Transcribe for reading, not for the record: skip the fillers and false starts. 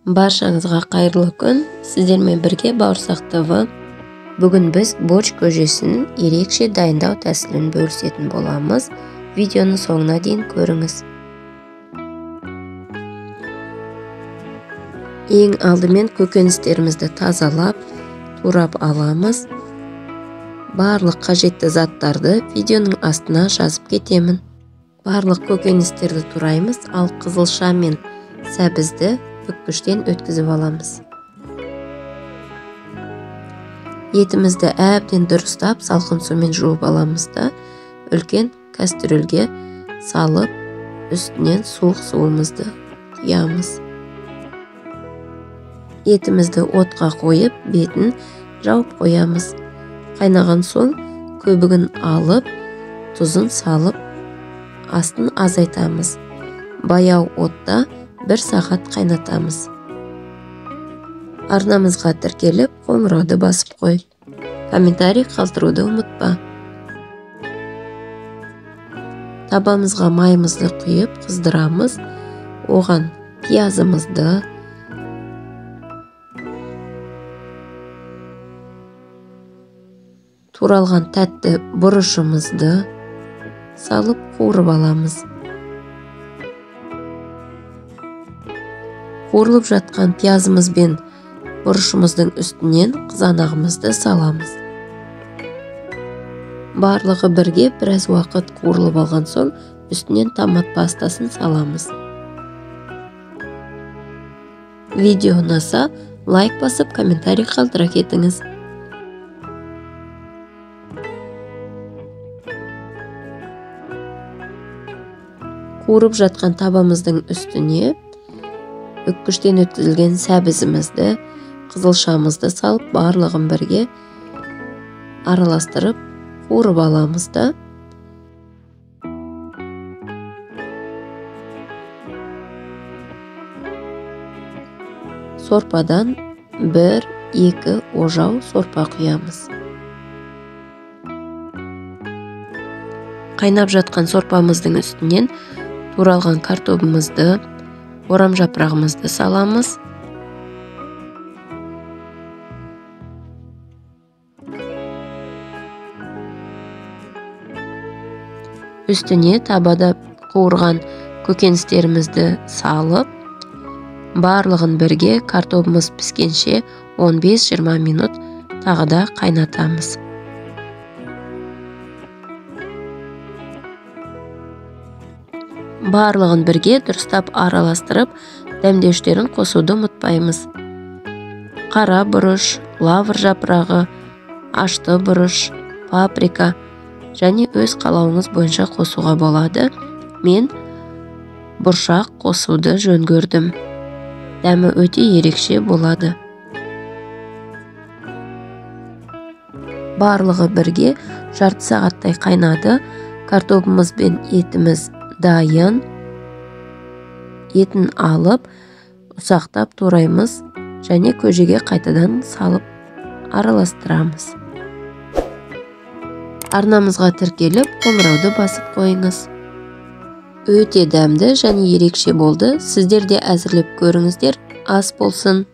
Баршаңызға қайырлы күн. Сіздермен бірге Бауырсақ ТВ. Бүгін біз борщ көжесін ерекше дайындау тәсілін бөлісетін боламыз. Видеоны соңына дейін көріңіз. Ең алдымен көкөністерімізді тазалап, турап аламыз. Барлық қажетті заттарды видеоның астына жазып кетемін. Барлық көкөністерді тураймыз, ал қызылша мен сәбізді бүккіштен өткізіп аламыз. Етімізді әбден дұрыстап салқын сумен жуып аламыз да, үлкен кастрюльге салып, үстінен суық суымызды құямыз. Етімізді отқа қойып, бетін жауып қоямыз. Қайнаған соң көбігін алып, тұзын салып, астын азайтамыз. Баяу отта 1 сағат қайнатамыз. Арнамызға тіркеліп, қоңырауды басып қой. Комментарий қалдыруды ұмытпа. Табамызға майымызды құйып қыздырамыз. Оған пиязымызды, туралған тәтті бұрышымызды салып қуырып аламыз. Қуырылып жатқан пиязымыз бен бұрышымыздың үстінен қызанағымызды саламыз. Барлығы бірге біраз уақыт қуырылып алған соң үстінен томат пастасын саламыз. Видео ұнаса, лайк басып, комментарий қалдыра кетіңіз. Қуырып жатқан табамыздың үстіне бүккіштен өткізілген сәбізімізді, қызылшамызды салып, барлығын бірге араластырып, қуырып аламыз да. Сорпадан 1-2 ожау сорпа құямыз. Қайнап жатқан сорпамыздың үстінен туралған картобымызды, орам жапырағымызды саламыз. Үстіне табада қуырған көкөністерімізді салып, барлығын бірге картобымыз піскенше 15-20 минут тағы да қайнатамыз. Барлығын бірге дұрыстап араластырып, дәмдеуштерін қосуды ұмытпаймыз. Қара бұрыш, лавр жапырағы, ашты бұрыш, паприка және өз қалауыңыз бойынша қосуға болады. Мен бұршақ қосуды жөн көрдім. Дәмі өте ерекше болады. Барлығы бірге жарты сағаттай қайнады. Картобымыз бен етіміз дайын. Етін алып, ұсақтап тураймыз және көжеге қайтадан салып араластырамыз. Арнамызға тіркеліп, қоңырауды басып қойыңыз. Өте дәмді және ерекше болды. Сіздер де әзірлеп көріңіздер. Ас болсын.